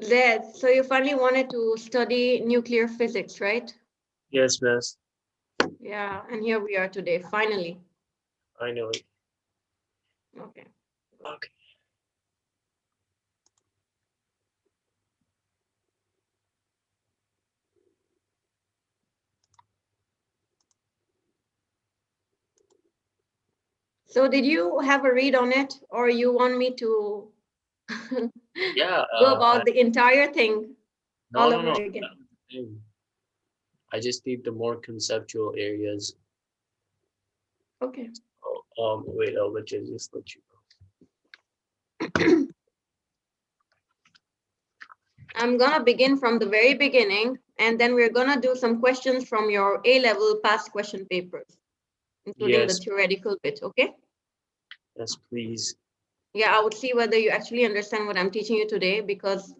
Zed, so you finally wanted to study nuclear physics, right? Yes, miss. Yeah, and here we are today, finally. I know it. Okay. Okay. So did you have a read on it, or you want me to Yeah. go about the entire thing No, all no, over no. again? That's the thing. I just need the more conceptual areas. Okay. Wait. I'll just let you I'm gonna begin from the very beginning, and then we're gonna do some questions from your A-level past question papers, know. including the Yes. theoretical bit, okay? Yes, please. Yeah, I would see whether you actually understand what I'm teaching you today, because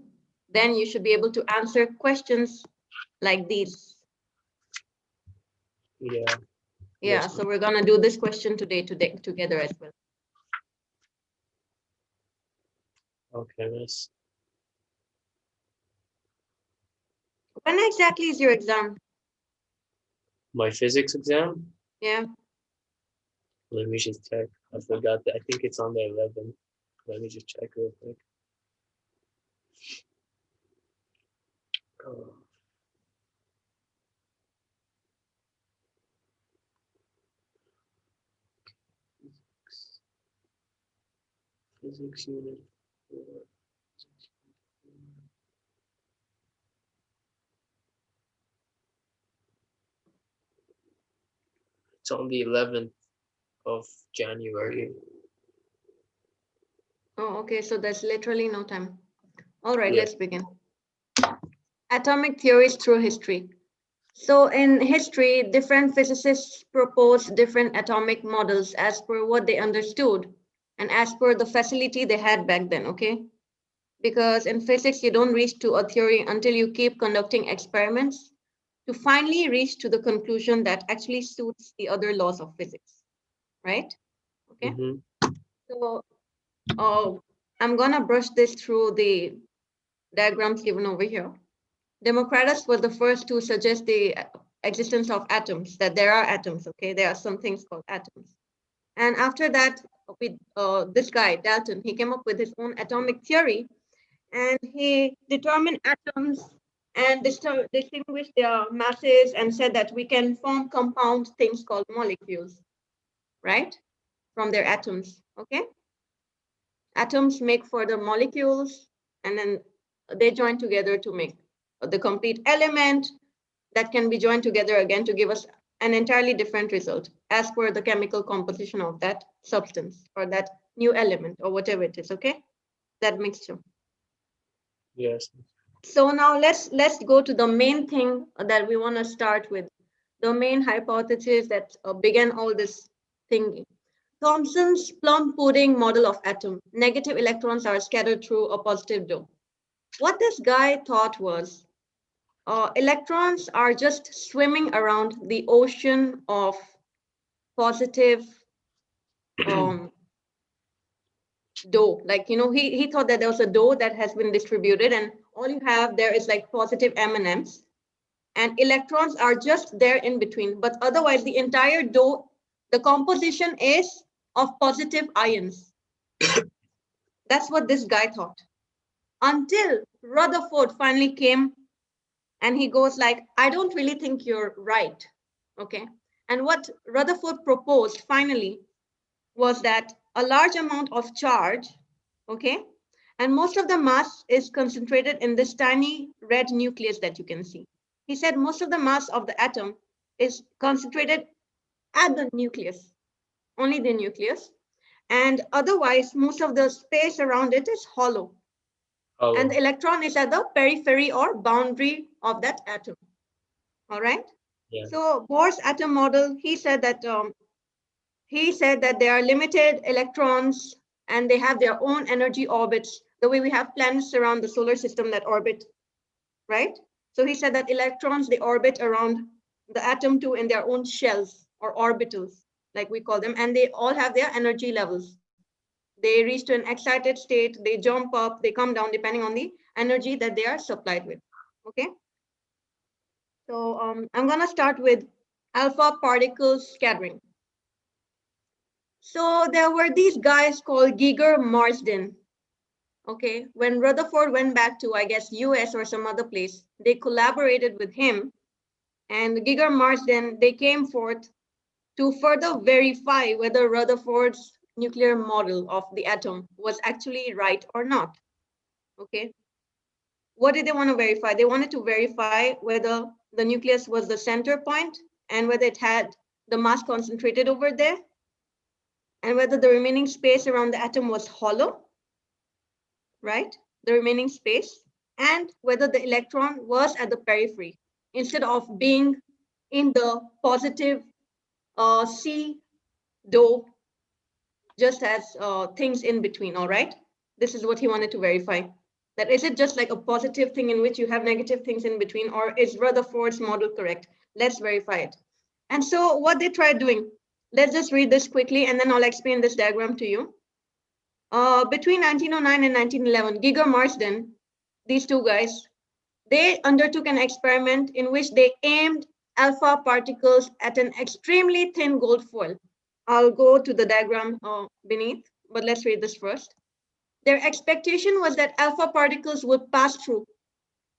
then you should be able to answer questions like these. Yeah. Yeah, Yes. so we're gonna do this question today together as well. Okay, miss. When exactly is your exam? My physics exam. Yeah. Let me just check. I forgot that. I think it's on the 11th. Let me just check real quick. Uh, physics, physics unit 4. It's on the 11th of January. Oh, okay. So there's literally no time. All right, Yes. let's begin. Atomic theories through history. So in history, different physicists proposed different atomic models as per what they understood and as per the facility they had back then, okay? Because in physics, you don't reach to a theory until you keep conducting experiments to finally reach to the conclusion that actually suits the other laws of physics, right? Okay. Mm-hmm. So I'm gonna brush this through the diagrams given over here. Democritus was the first to suggest the existence of atoms, that there are atoms, okay? There are some things called atoms. And after that, with this guy, Dalton, he came up with his own atomic theory, and he determined atoms and distinguished their masses and said that we can form compound things called molecules, right? From their atoms, okay? Atoms make further molecules, and then they join together to make the complete element that can be joined together again to give us an entirely different result as per the chemical composition of that substance or that new element or whatever it is, okay? That mixture. Yes. So now let's go to the main thing that we want to start with, the main hypothesis that began all this thinking. Thomson's plum pudding model of atom. Negative electrons are scattered through a positive dome. What this guy thought was electrons are just swimming around the ocean of positive um, dough. Like, you know, he thought that there was a dough that has been distributed, and all you have there is like positive M&Ms, and electrons are just there in between. But otherwise, the entire dough, the composition is of positive ions. That's what this guy thought. Until Rutherford finally came and he goes like, I don't really think you're right. Okay. And what Rutherford proposed finally was that a large amount of charge, okay, and most of the mass is concentrated in this tiny red nucleus that you can see. He said most of the mass of the atom is concentrated at the nucleus, only the nucleus, and otherwise most of the space around it is hollow. And the Hollow. electron is at the periphery or boundary of that atom. All right. Yeah. So Bohr's atom model, he said that there are limited electrons and they have their own energy orbits, the way we have planets around the solar system that orbit, right? So he said that electrons, they orbit around the atom too in their own shells or orbitals, like we call them, and they all have their energy levels. They reach to an excited state, they jump up, they come down depending on the energy that they are supplied with. Okay. So I'm gonna start with alpha particle scattering. So there were these guys called Giger Marsden. Okay, when Rutherford went back to, I guess, US or some other place, they collaborated with him, and Giger Marsden, they came forth to further verify whether Rutherford's nuclear model of the atom was actually right or not. Okay, what did they want to verify? They wanted to verify whether the nucleus was the center point and whether it had the mass concentrated over there, and whether the remaining space around the atom was hollow, right? The remaining space, and whether the electron was at the periphery instead of being in the positive C dot, just as things in between, all right? This is what he wanted to verify. That is it just like a positive thing in which you have negative things in between, or is Rutherford's model correct? Let's verify it. And so what they tried doing, let's just read this quickly and then I'll explain this diagram to you. Between 1909 and 1911, Giger Marsden, these two guys, they undertook an experiment in which they aimed alpha particles at an extremely thin gold foil. I'll go to the diagram beneath, but let's read this first. Their expectation was that alpha particles would pass through,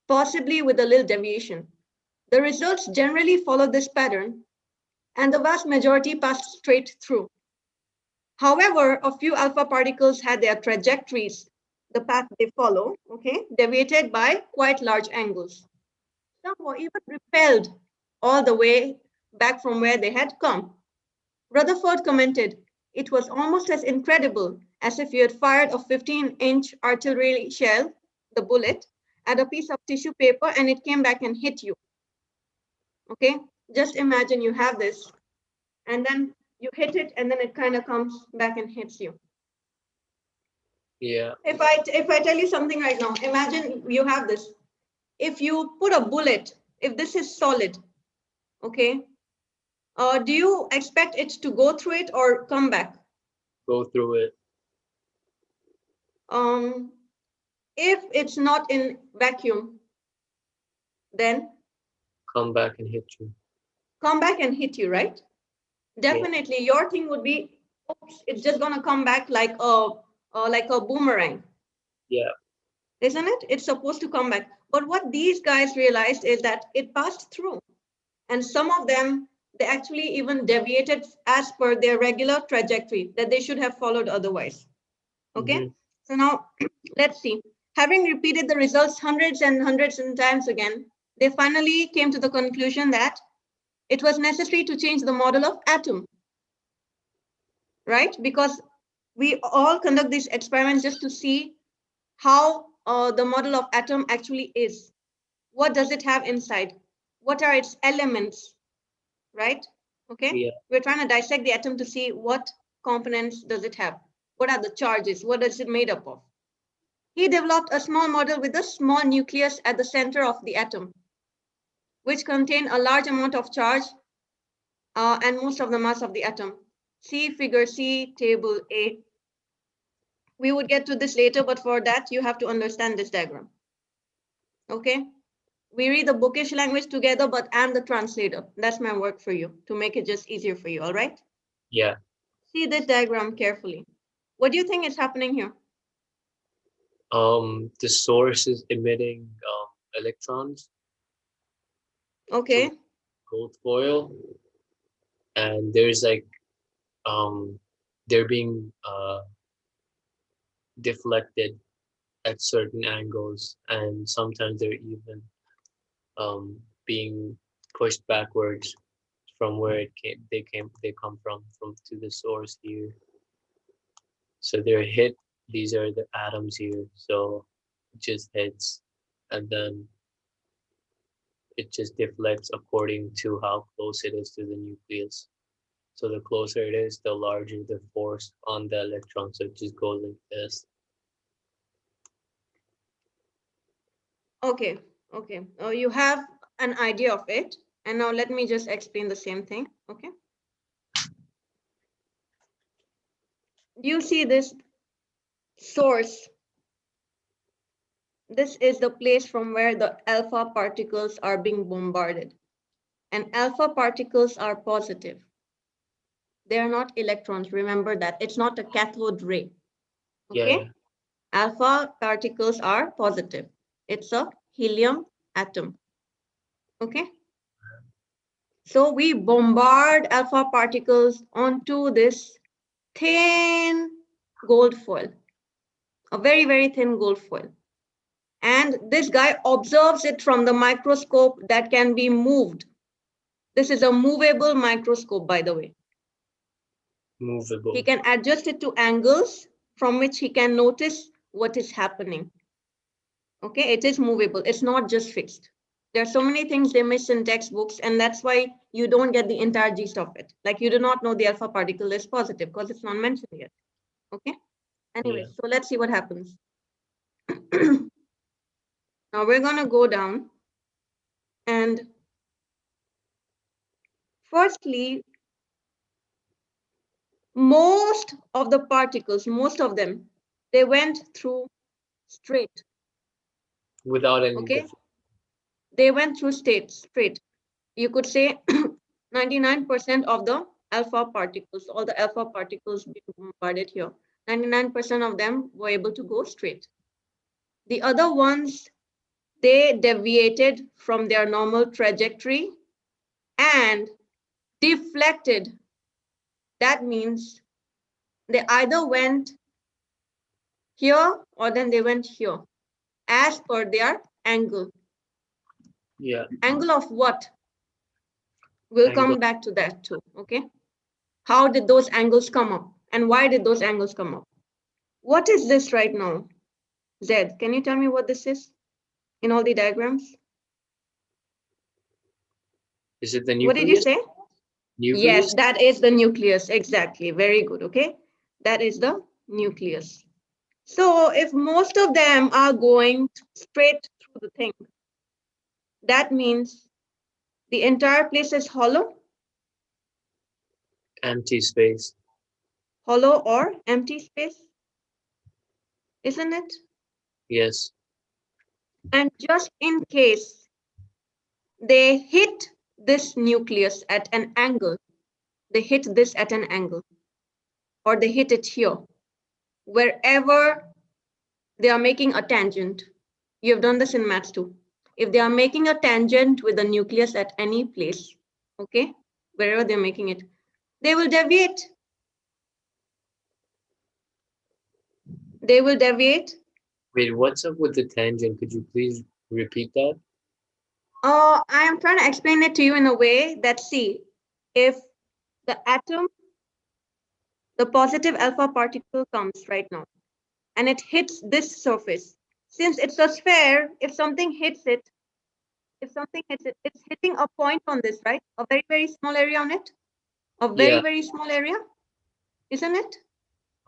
possibly with a little deviation. The results generally followed this pattern, and the vast majority passed straight through. However, a few alpha particles had their trajectories, the path they follow, okay, deviated by quite large angles. Some were even repelled all the way back from where they had come. Rutherford commented, "It was almost as incredible as if you had fired a 15-inch artillery shell, the bullet, at a piece of tissue paper and it came back and hit you." Okay, just imagine you have this and then you hit it and then it kind of comes back and hits you. Yeah. If I tell you something right now, imagine you have this. If you put a bullet, if this is solid, okay, do you expect it to go through it or come back? Go through it. Um, if it's not in vacuum, then Come back and hit you. come back and hit you, right? Yeah. Definitely, your thing would be, oops, it's just gonna come back like a boomerang, Yeah. isn't it? It's supposed to come back. But what these guys realized is that it passed through, and some of them they actually even deviated as per their regular trajectory that they should have followed otherwise. Okay, Mm-hmm. so now let's see. Having repeated the results hundreds and hundreds of times again, they finally came to the conclusion that it was necessary to change the model of atom, right? Because we all conduct these experiments just to see how the model of atom actually is. What does it have inside? What are its elements, right? Okay, Yeah. we're trying to dissect the atom to see what components does it have. What are the charges? What is it made up of? He developed a small model with a small nucleus at the center of the atom, which contained a large amount of charge and most of the mass of the atom. See figure C, table A. We would get to this later, but for that, you have to understand this diagram. Okay? We read the bookish language together, but I'm the translator. That's my work for you, to make it just easier for you, all right? Yeah. See this diagram carefully. What do you think is happening here? The source is emitting electrons to Okay, gold foil, and there's like they're being deflected at certain angles, and sometimes they're even being pushed backwards from where they come from to the source here. So they're hit. These are the atoms here. So it just hits, and then it just deflects according to how close it is to the nucleus. So the closer it is, the larger the force on the electron. So it just goes like this. okay, okay. You have an idea of it. And now let me just explain the same thing, okay? Do you see this? Source. This is the place from where the alpha particles are being bombarded. And alpha particles are positive. They are not electrons. Remember that. It's not a cathode ray. Yeah. Okay? Alpha particles are positive. It's a helium atom. Okay? So we bombard alpha particles onto this thin gold foil, a very, very thin gold foil. And this guy observes it from the microscope that can be moved. This is a movable microscope, by the way. He Movable. can adjust it to angles from which he can notice what is happening. Okay, it is movable. It's not just fixed. There are so many things they miss in textbooks, and that's why you don't get the entire gist of it. Like you do not know the alpha particle is positive because it's not mentioned yet. Okay. Anyway, Yeah. so let's see what happens. Now we're gonna go down, and firstly, most of the particles, most of them, they went through straight. Without any Okay, difference. they went through straight. You could say 99% of the alpha particles, all the alpha particles being bombarded here, 99% of them were able to go straight. The other ones, they deviated from their normal trajectory and deflected. That means they either went here or then they went here as per their angle. Yeah. Angle of what? We'll Angle. come back to that too, okay? How did those angles come up? And why did those angles come up? What is this right now? Zed, can you tell me what this is in all the diagrams? Is it the What did you nucleus? say? Yes, Nucleus? that is the nucleus. Exactly. Very good. Okay. That is the nucleus. So if most of them are going straight through the thing, that means the entire place is Empty space. hollow or empty space, isn't it? Yes. And just in case they hit this nucleus at an angle, they hit this at an angle, or they hit it here, wherever they are making a tangent. You have done this in maths too. If they are making a tangent with the nucleus at any place, okay, wherever they're making it, they will deviate. They will deviate. Wait, what's up with the tangent? Could you please repeat that? I am trying to explain it to you in a way that, see, if the atom, the positive alpha particle comes right now, and it hits this surface, since it's a sphere, if something hits it, it's hitting a point on this, right? A very, very small area on it. A very, Yeah. very small area, isn't it?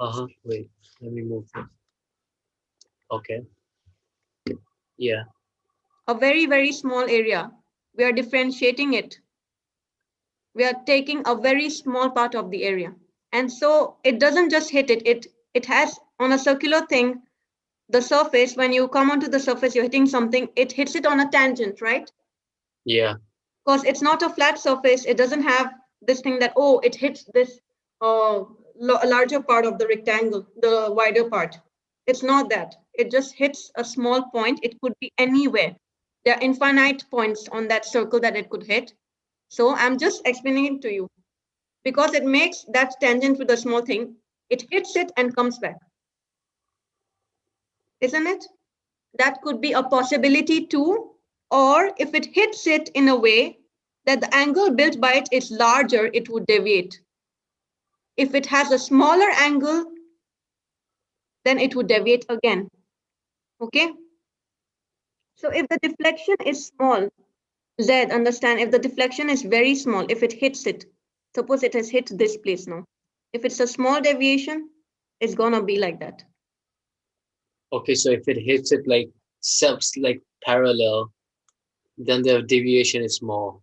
Uh-huh. Wait, let me move this. Okay. Yeah. A very, very small area. We are differentiating it. We are taking a very small part of the area. And so it doesn't just hit it. It has on a circular thing, the surface, when you come onto the surface, you're hitting something, it hits it on a tangent, right? Yeah. Because it's not a flat surface. It doesn't have this thing that, oh, it hits this larger part of the rectangle, the wider part. It's not that. It just hits a small point. It could be anywhere. There are infinite points on that circle that it could hit. So I'm just explaining it to you because it makes that tangent with a small thing. It hits it and comes back, isn't it? That could be a possibility too. Or if it hits it in a way that the angle built by it is larger, it would deviate. If it has a smaller angle, then it would deviate again. Okay? So if the deflection is small, Z, understand, if the deflection is very small, if it hits it, suppose it has hit this place now. If it's a small deviation, it's gonna be like that. Okay, so if it hits it like like parallel, then the deviation is small.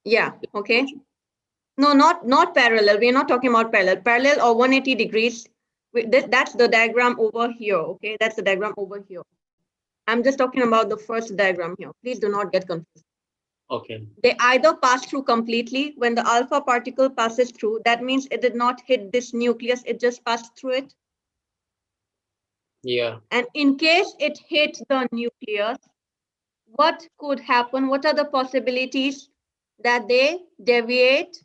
Yeah, okay. No, not parallel. We're not talking about parallel. Parallel or 180 degrees, That's the diagram over here, okay? That's the diagram over here. I'm just talking about the first diagram here. Please do not get confused. Okay. They either pass through completely. When the alpha particle passes through, that means it did not hit this nucleus, it just passed through it. Yeah. And in case it hit the nucleus, what could happen? What are the possibilities? That they deviate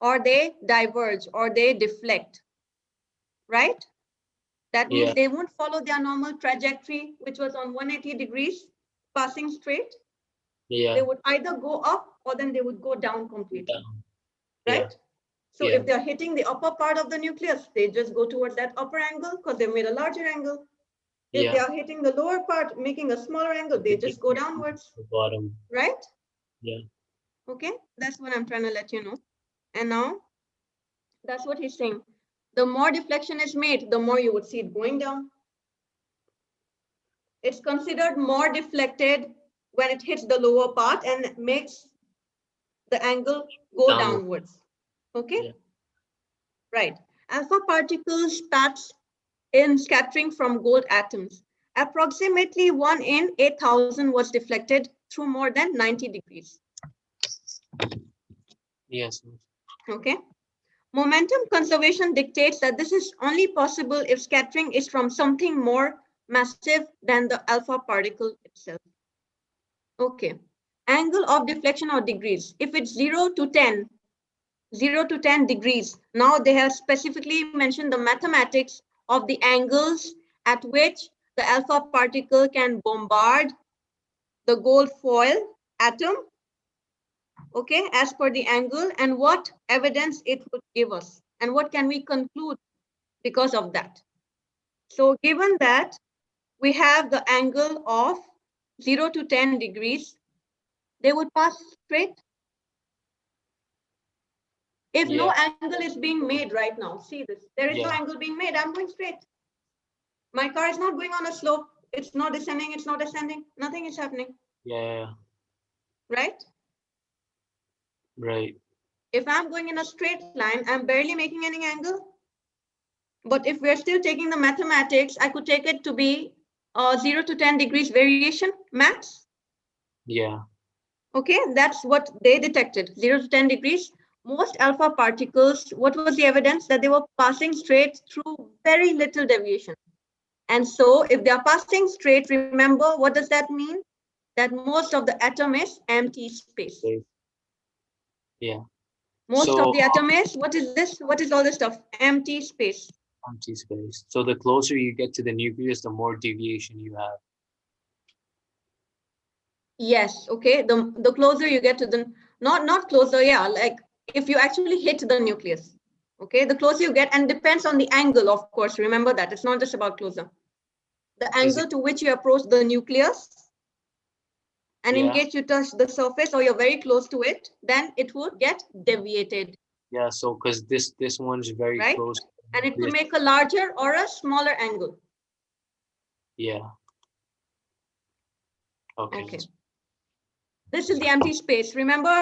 or they diverge or they deflect, right? That means Yeah. they won't follow their normal trajectory, which was on 180 degrees, passing straight. They Yeah. would either go up or then they would go down completely, Down. Yeah. right? So Yeah. if they're hitting the upper part of the nucleus, they just go towards that upper angle because they made a larger angle. If they Yeah. are hitting the lower part, making a smaller angle, they They just just go keep downwards, the bottom. right? Yeah. Okay, that's what I'm trying to let you know. And now that's what he's saying. The more deflection is made, the more you would see it going down. It's considered more deflected when it hits the lower part and makes the angle go Downward. downwards. Okay, Yeah. right. Alpha particles paths in scattering from gold atoms. Approximately 1 in 8,000 was deflected through more than 90 degrees. Yes. Okay. Momentum conservation dictates that this is only possible if scattering is from something more massive than the alpha particle itself. Okay. Angle of deflection or degrees. If it's 0 to 10 degrees, now they have specifically mentioned the mathematics of the angles at which the alpha particle can bombard the gold foil atom, okay, as per the angle, and what evidence it would give us, and what can we conclude because of that. So given that we have the angle of 0 to 10 degrees, they would pass straight. If no Yeah. angle is being made right now, see this, there is no Yeah. angle being made, I'm going straight. My car is not going on a slope, it's not descending, it's not ascending, nothing is happening, Yeah. right? Right. If I'm going in a straight line, I'm barely making any angle. But if we're still taking the mathematics, I could take it to be 0 to 10 degrees variation max. Yeah. Okay, that's what they detected, 0 to 10 degrees. Most alpha particles, what was the evidence? That they were passing straight through very little deviation. And so if they are passing straight, remember, what does that mean? That most of the atom is empty space. Okay. Yeah. Most of So the atom is, what is this? What is all this stuff? Empty space. empty space. So the closer you get to the nucleus, the more deviation you have. Yes, okay. The closer you get to the, not closer, yeah, like if you actually hit the nucleus, okay, the closer you get, and depends on the angle, of course. Remember that it's not just about closer. The Is angle it? to which you approach the nucleus, and in Yeah. case you touch the surface or you're very close to it, then it would get deviated, Yeah. So because this one's very right? close to And the it could nucleus. make a larger or a smaller angle. Yeah. Okay. Okay. This is the empty space. Remember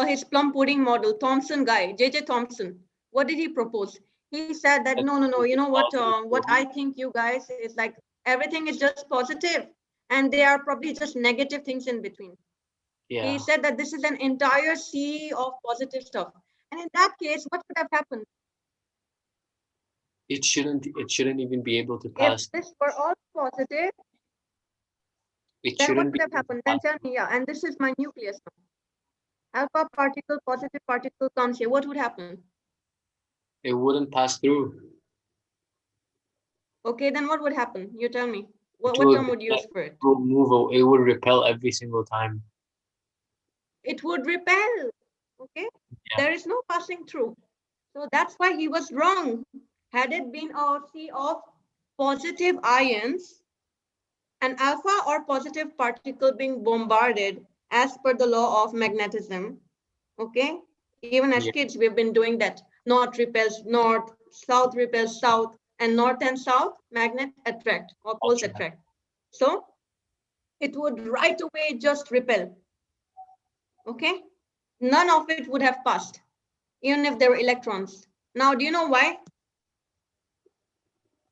his plum pudding model, Thomson guy, J.J. Thomson. What did he propose? He said that no. You know what I think, you guys, is like everything is just positive, and there are probably just negative things in between. He Yeah. said that this is an entire sea of positive stuff, and in that case, what would have happened It shouldn't. It shouldn't even be able to if pass. this were all positive? It Then what shouldn't would be have able to happened? Then pass. tell me, yeah. And this is my nucleus now. Alpha particle, positive particle comes here. What would happen? It wouldn't pass through. Okay, then what would happen? You tell me. It What would. term would you It use for it? would move. It would repel every single time. It would repel. Okay, Yeah. there is no passing through. So that's why he was wrong. Had it been a sea of positive ions, an alpha or positive particle being bombarded as per the law of magnetism, okay? Even as Yeah. kids, we've been doing that. North repels north, south repels south, and north and south magnet attract, or poles Attract. attract. So it would right away just repel, okay? None of it would have passed, even if there were electrons. Now, do you know why?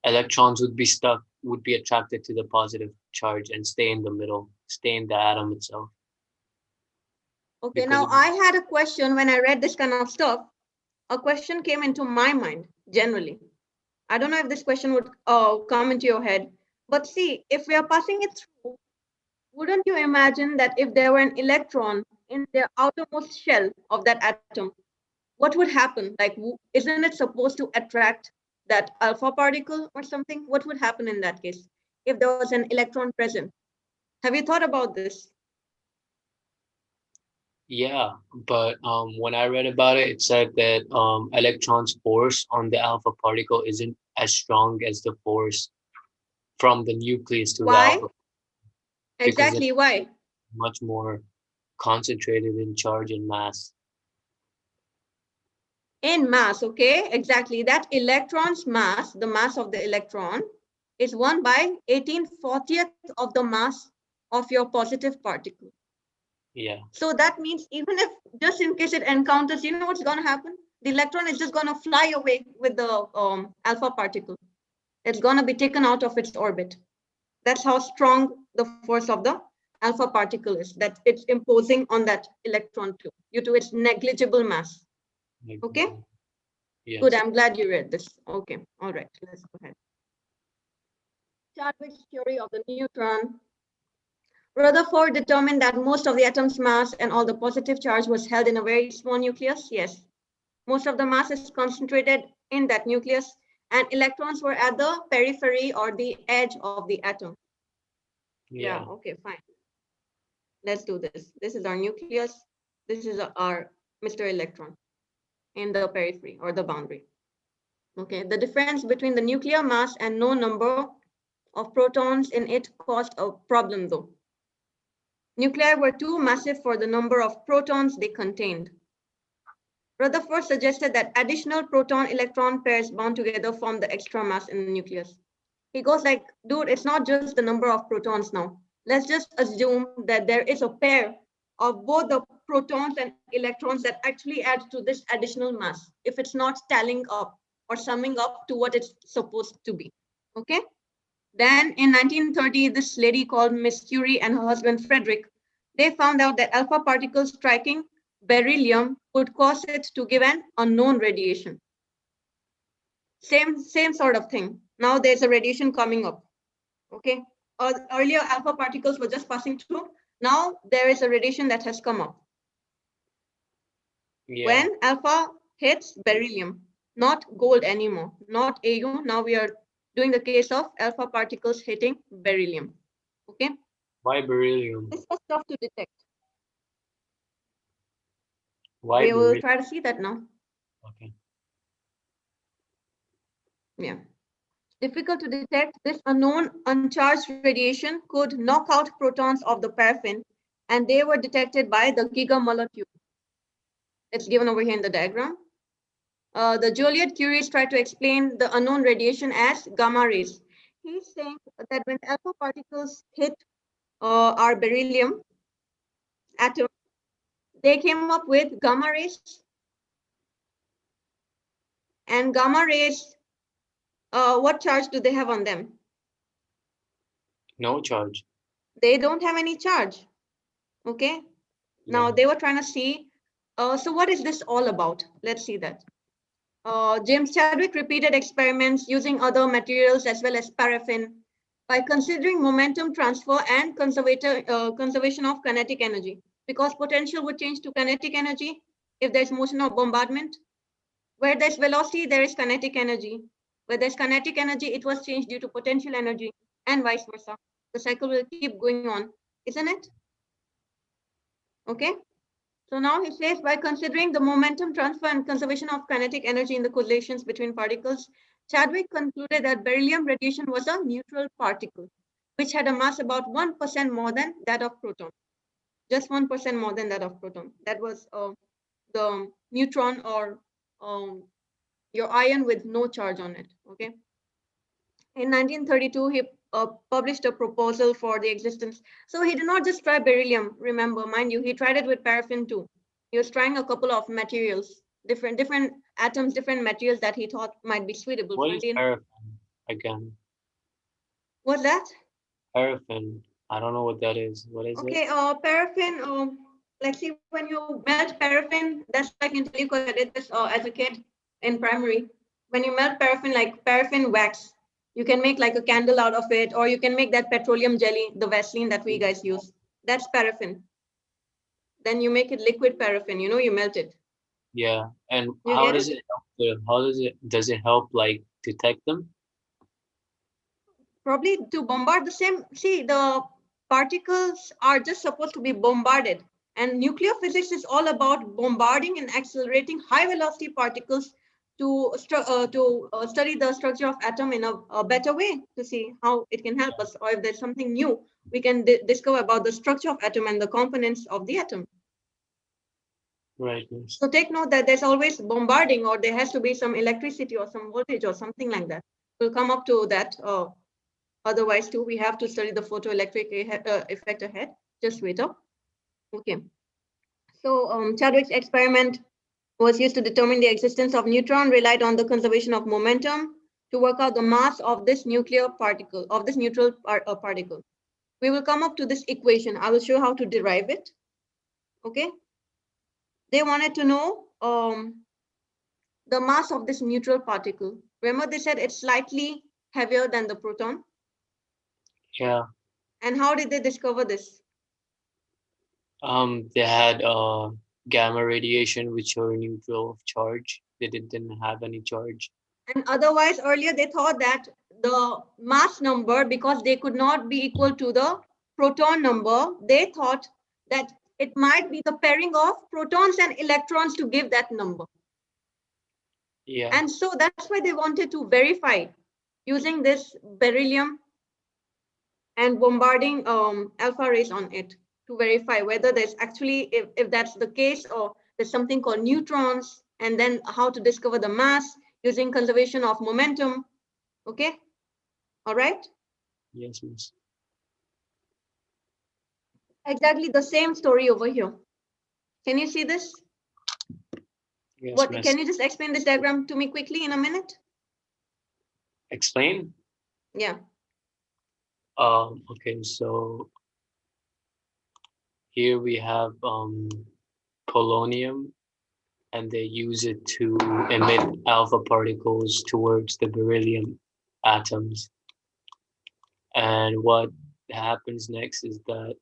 Electrons would be attracted to the positive charge and stay in the middle, stay in the atom itself. Okay, Because now I had a question when I read this kind of stuff. A question came into my mind generally. I don't know if this question would come into your head, but see, if we are passing it through, wouldn't you imagine that if there were an electron in the outermost shell of that atom, what would happen? Like, isn't it supposed to attract that alpha particle or something? What would happen in that case if there was an electron present? Have you thought about this? yeah, but when I read about it, it said that electrons' force on the alpha particle isn't as strong as the force from the nucleus to the Why? alpha because it's Exactly, why? much more concentrated in charge and mass. In mass, okay? Exactly. That electron's mass, the mass of the electron, is 1 by 18/40th of the mass of your positive particle. Yeah, So that means even if, just in case it encounters, you know what's going to happen? The electron is just going to fly away with the alpha particle. It's going to be taken out of its orbit. That's how strong the force of the alpha particle is, that it's imposing on that electron too, due to its negligible mass. Okay? like, Good, yes. I'm glad you read this. Okay, all right, let's go ahead. Chadwick's theory of the neutron. Rutherford determined that most of the atom's mass and all the positive charge was held in a very small nucleus. Yes, most of the mass is concentrated in that nucleus, and electrons were at the periphery or the edge of the atom. Yeah, Yeah, okay, fine. Let's do this. This is our nucleus. This is our Mr. Electron in the periphery or the boundary. Okay, the difference between the nuclear mass and no number of protons in it caused a problem though. Nuclei were too massive for the number of protons they contained. Rutherford suggested that additional proton-electron pairs bound together form the extra mass in the nucleus. He goes like, dude, it's not just the number of protons now. Let's just assume that there is a pair of both the protons and electrons that actually add to this additional mass, if it's not tallying up or summing up to what it's supposed to be. Okay? Then in 1930, this lady called Miss Curie and her husband Frederick, they found out that alpha particles striking beryllium could cause it to give an unknown radiation. Same sort of thing. Now there's a radiation coming up. Okay. Earlier alpha particles were just passing through. Now there is a radiation that has come up. yeah. When alpha hits beryllium, not gold anymore, not Au. Now we are doing the case of alpha particles hitting beryllium. Okay. Why beryllium? This was tough to detect. Why We will beryllium? try to see that now. Okay. Yeah. Difficult to detect, this unknown uncharged radiation could knock out protons of the paraffin, and they were detected by the Giga-Muller tube. It's given over here in the diagram. The Joliet Curies tried to explain the unknown radiation as gamma rays. He's saying that when alpha particles hit our beryllium atom, they came up with gamma rays, and gamma rays, what charge do they have on them? No charge. They don't have any charge. Okay. Now Yeah. they were trying to see. So what is this all about? Let's see that. James Chadwick repeated experiments using other materials as well as paraffin by considering momentum transfer and conservation of kinetic energy, because potential would change to kinetic energy if there's motion of bombardment. Where there's velocity, there is kinetic energy. Where there's kinetic energy, it was changed due to potential energy, and vice versa. The cycle will keep going on, isn't it? Okay. So now he says, by considering the momentum transfer and conservation of kinetic energy in the collisions between particles, Chadwick concluded that beryllium radiation was a neutral particle, which had a mass about 1% more than that of proton. Just 1% more than that of proton. That was the neutron, or your ion with no charge on it. Okay. In 1932, he published a proposal for the existence. So he did not just try beryllium, remember, mind you, he tried it with paraffin too. He was trying a couple of materials, different atoms, different materials that he thought might be suitable What for is it. paraffin? again. What's that? Paraffin. I don't know what that is. What is it? Okay, paraffin. Like see, when you melt paraffin, that's all I can tell you because I did this as a kid in primary. When you melt paraffin, like paraffin wax, you can make like a candle out of it, or you can make that petroleum jelly, the Vaseline that we guys use. That's paraffin. Then you make it liquid paraffin. You melt it. Yeah. And You how get does it? it help how does it help like detect them? Probably to bombard the same. See, the particles are just supposed to be bombarded. And nuclear physics is all about bombarding and accelerating high velocity particles to study the structure of atom in a better way to see how it can help us, or if there's something new we can discover about the structure of atom and the components of the atom. Right. Yes. So take note that there's always bombarding, or there has to be some electricity or some voltage or something like that. We'll come up to that. Otherwise, too, we have to study the photoelectric effect ahead. Just wait up. Okay. So Chadwick's experiment was used to determine the existence of neutron, relied on the conservation of momentum to work out the mass of this nuclear particle, of this neutral particle. We will come up to this equation. I will show how to derive it. Okay. They wanted to know the mass of this neutral particle. Remember, they said it's slightly heavier than the proton. Yeah. And how did they discover this? They had gamma radiation which were neutral of charge. They didn't have any charge. And otherwise, earlier they thought that the mass number, because they could not be equal to the proton number, they thought that it might be the pairing of protons and electrons to give that number. Yeah. And so that's why they wanted to verify using this beryllium and bombarding alpha rays on it to verify whether there's actually, if that's the case, or there's something called neutrons, and then how to discover the mass using conservation of momentum. Okay, all right. Yes, miss. Exactly the same story over here. Can you see this? Yes, What, miss. can you just explain this diagram to me quickly in a minute? Explain. Yeah. Okay, so here we have polonium, and they use it to emit alpha particles towards the beryllium atoms. And what happens next is that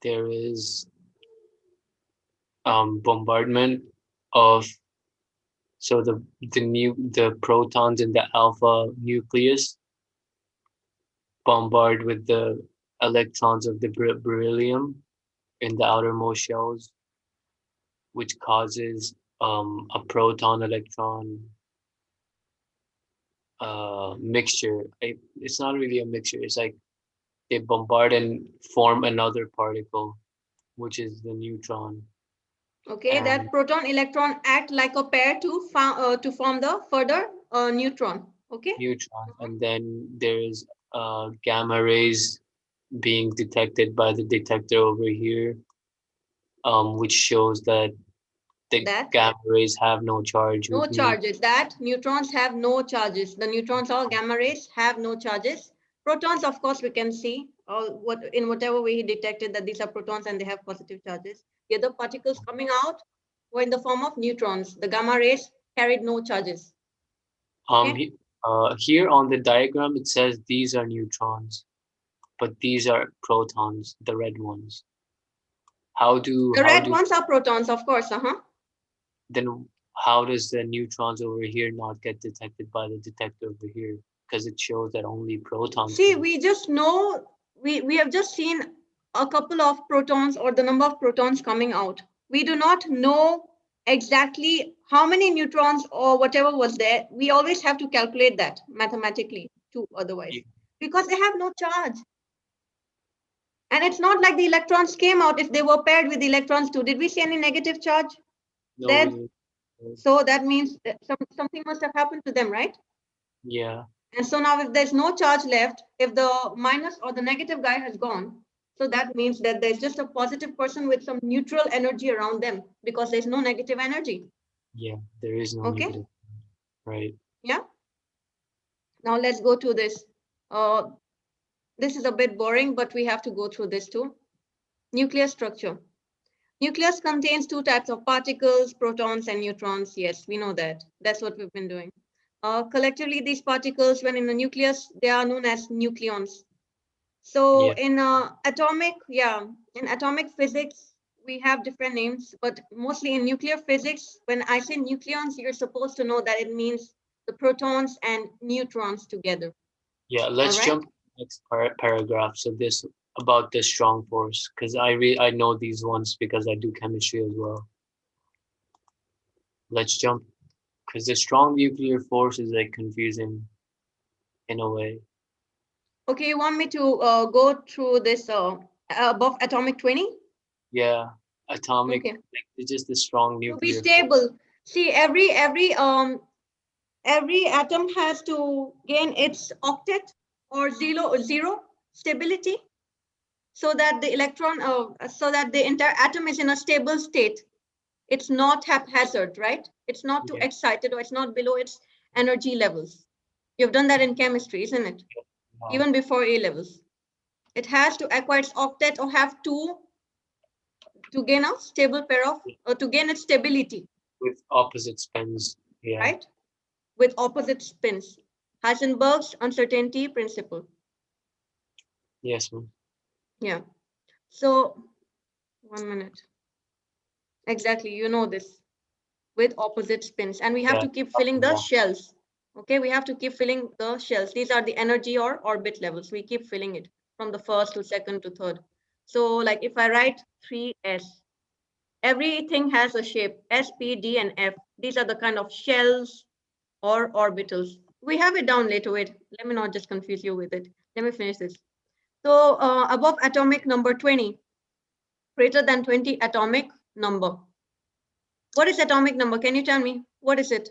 there is bombardment of so the protons in the alpha nucleus bombard with the electrons of the beryllium in the outermost shells, which causes a proton electron mixture. It's not really a mixture. It's like they bombard and form another particle, which is the neutron. Okay, And that proton electron act like a pair to form the further neutron. Okay. neutron, and then there's gamma rays being detected by the detector over here, which shows that the That gamma rays have no charge, no which means charges, that neutrons have no charges. The neutrons or gamma rays have no charges. Protons, of course, we can see what in whatever way he detected that these are protons and they have positive charges. The other particles coming out were in the form of neutrons. The gamma rays carried no charges. um Okay. he- here on the diagram it says these are neutrons, but these are protons, the red ones. The How red do ones are protons, of course. then how does the neutrons over here not get detected by the detector over here? Because it shows that only protons See, can. we just know, we have just seen a couple of protons or the number of protons coming out. We do not know exactly how many neutrons or whatever was there. We always have to calculate that mathematically too, otherwise, because they have no charge. And it's not like the electrons came out if they were paired with the electrons too. Did we see any negative charge No, we there? didn't. So that means that something must have happened to them, right? Yeah, And so now if there's no charge left, if the minus or the negative guy has gone, so that means that there's just a positive person with some neutral energy around them because there's no negative energy. yeah, there is no Okay. negative. Right. Yeah. Now let's go to this. Uh, this is a bit boring, but we have to go through this too. Nuclear structure. Nucleus contains two types of particles, protons and neutrons. Yes, we know that. That's what we've been doing. Collectively, these particles, when in the nucleus, they are known as nucleons. So Yeah. in in atomic physics, we have different names, but mostly in nuclear physics, when I say nucleons, you're supposed to know that it means the protons and neutrons together. Yeah. All Let's right? jump to the next paragraph. So this about the strong force, because I know these ones because I do chemistry as well. Let's jump because the strong nuclear force is like confusing in a way. Okay, you want me to go through this above atomic 20? Yeah. Atomic, Okay. like it's just the strong To be nuclear force. stable. See, every atom has to gain its octet or zero stability so that the electron so that the entire atom is in a stable state. It's not haphazard, right? It's not too Yeah. excited or it's not below its energy levels. You've done that in chemistry, isn't it? Wow. Even before A levels. It has to acquire its octet or have two to gain a stable pair of or to gain its stability, With opposite spins. Yeah. right? With opposite spins. Heisenberg's uncertainty principle. Yes, ma'am. Yeah. So 1 minute. Exactly. You know this with opposite spins. And we have Yeah. to keep filling the Yeah. shells. Okay. We have to keep filling the shells. These are the energy or orbit levels. We keep filling it from the first to second to third. So like if I write 3s, everything has a shape S, P, D, and F. These are the kind of shells or orbitals. We have it down later. Wait, let me not just confuse you with it. Let me finish this. So above atomic number 20, greater than 20 atomic number. What is atomic number? Can you tell me? What is it?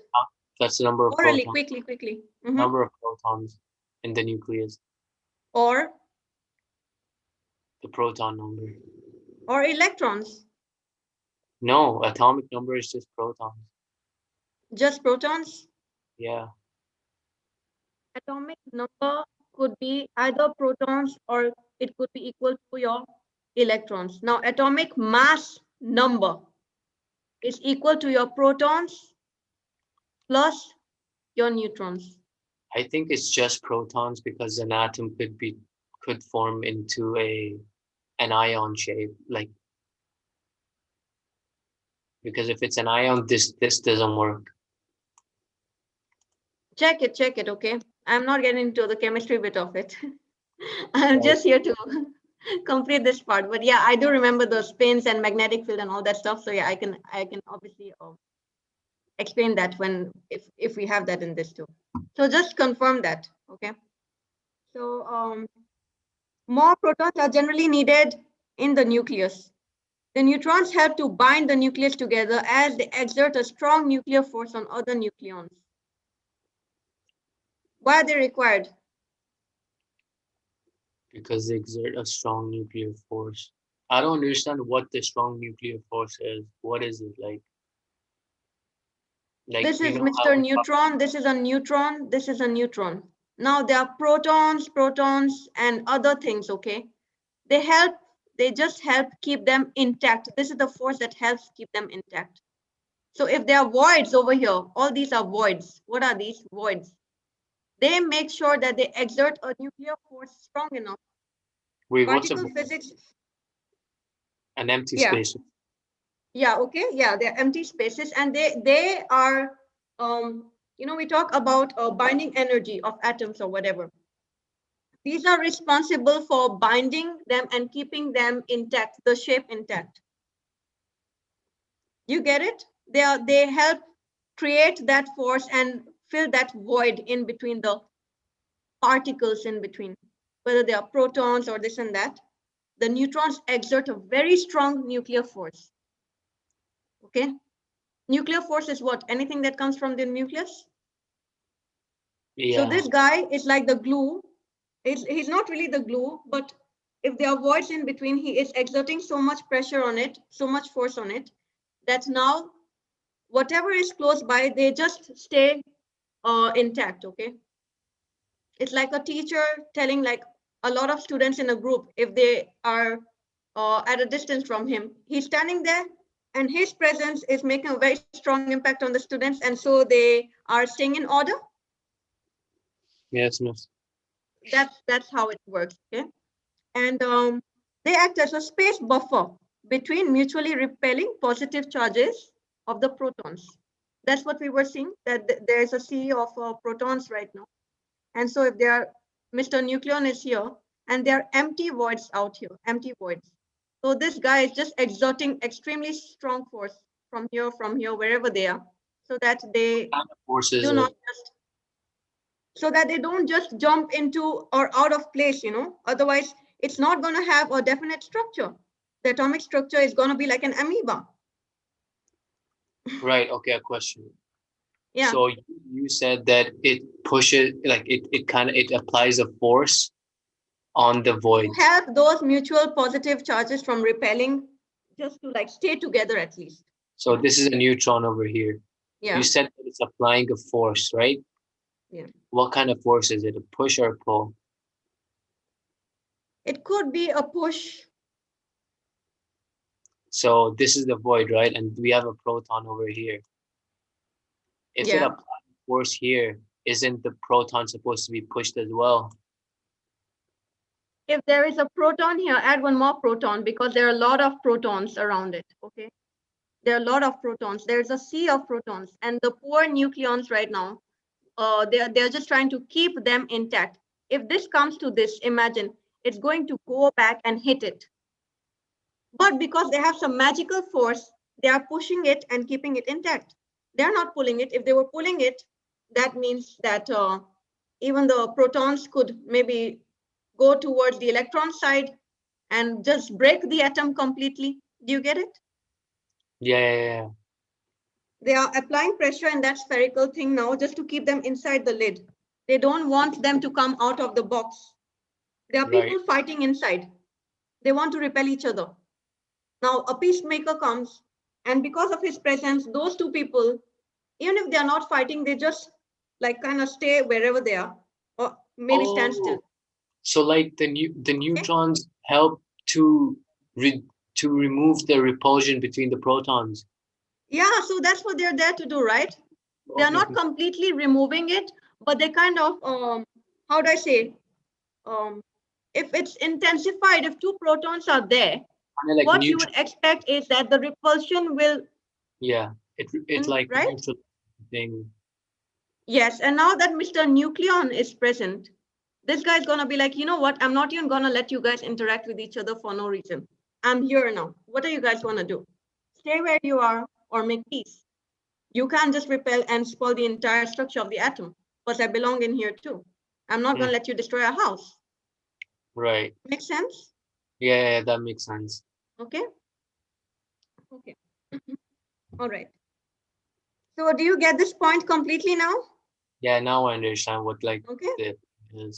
That's the number of Orally, protons. quickly, quickly. Number of protons in the nucleus. Or The proton number. electrons, No, atomic number is just protons. just protons. Yeah. Atomic number could be either protons or it could be equal to your electrons. Now, atomic mass number is equal to your protons plus your neutrons. I think it's just protons because an atom could form into an ion shape. Like because if it's an ion, this doesn't work. Check it, okay? I'm not getting into the chemistry bit of it. I'm Right. just here to complete this part. But yeah, I do remember the spins and magnetic field and all that stuff. So yeah, I can obviously explain that when if we have that in this too. So just confirm that, okay? So more protons are generally needed in the nucleus. The neutrons help to bind the nucleus together as they exert a strong nuclear force on other nucleons. Why are they required? Because they exert a strong nuclear force. I don't understand what the strong nuclear force is. What is it like? Like This you is know how Mr. we talk. Neutron, this is a neutron, this is a neutron. Now there are protons, and other things, okay? They help, they just help keep them intact. This is the force that helps keep them intact. So if there are voids over here, all these are voids. What are these voids? They make sure that they exert a nuclear force strong enough. Wait, what's a Particle physics, an empty yeah, space? yeah, okay, yeah, they're empty spaces and they are, we talk about binding energy of atoms or whatever. These are responsible for binding them and keeping them intact, the shape intact. You get it? They help create that force and fill that void in between the particles in between, whether they are protons or this and that. The neutrons exert a very strong nuclear force. Okay? Nuclear force is what? Anything that comes from the nucleus. So Yeah. this guy is like the glue. He's not really the glue, but if there are voids in between, he is exerting so much pressure on it, so much force on it, that now whatever is close by, they just stay intact, okay? It's like a teacher telling like a lot of students in a group, if they are at a distance from him, he's standing there and his presence is making a very strong impact on the students, and so they are staying in order. Yes, miss. That's how it works, okay? And they act as a space buffer between mutually repelling positive charges of the protons. That's what we were seeing, that there is a sea of protons right now. And so if there are, Mr. Nucleon is here, and there are empty voids out here, empty voids. So this guy is just exerting extremely strong force from here, wherever they are, so that they Kind of forces do it. not just, so that they don't just jump into or out of place, Otherwise, it's not going to have a definite structure. The atomic structure is going to be like an amoeba. Right. Okay. A question. Yeah. So you said that it pushes, like it kind of it applies a force on the To voids. help those mutual positive charges from repelling, just to like stay together at least. So this is a neutron over here. You Yeah. said that it's applying a force, right? Yeah. What kind of force is it? A push or a pull? It could be a push. So this is the void, right? And we have a proton over here. If it Yeah. applies force here, isn't the proton supposed to be pushed as well? If there is a proton here, add one more proton, because there are a lot of protons around it. Okay. There are a lot of protons. There's a sea of protons, and the poor nucleons right now, they're just trying to keep them intact. If this comes to this, imagine it's going to go back and hit it. But because they have some magical force, they are pushing it and keeping it intact. They're not pulling it. If they were pulling it, that means that even the protons could maybe go towards the electron side and just break the atom completely. Do you get it? Yeah. They are applying pressure in that spherical thing now just to keep them inside the lid. They don't want them to come out of the box. There are Right. people fighting inside. They want to repel each other. Now, a peacemaker comes, and because of his presence, those two people, even if they are not fighting, they just like kind of stay wherever they are, or maybe stand still. Oh, so like the Okay. neutrons help to re to remove the repulsion between the protons. Yeah, so that's what they're there to do, right? They're Okay, not okay. completely removing it, but they kind of, how do I say, um, if it's intensified, if two protons are there, Kind of like what you neutral. would expect is that the repulsion will, Yeah, it like right? neutral thing. Yes, and now that Mr. Nucleon is present, this guy's gonna be like, you know what? I'm not even gonna let you guys interact with each other for no reason. I'm here now. What do you guys wanna do? Stay where you are or make peace. You can't just repel and spoil the entire structure of the atom, because I belong in here too. I'm not Mm, gonna let you destroy our house. right. Make sense? Yeah, that makes sense. Okay. Okay. All right. So do you get this point completely now? Yeah, now I understand what like Okay. the is.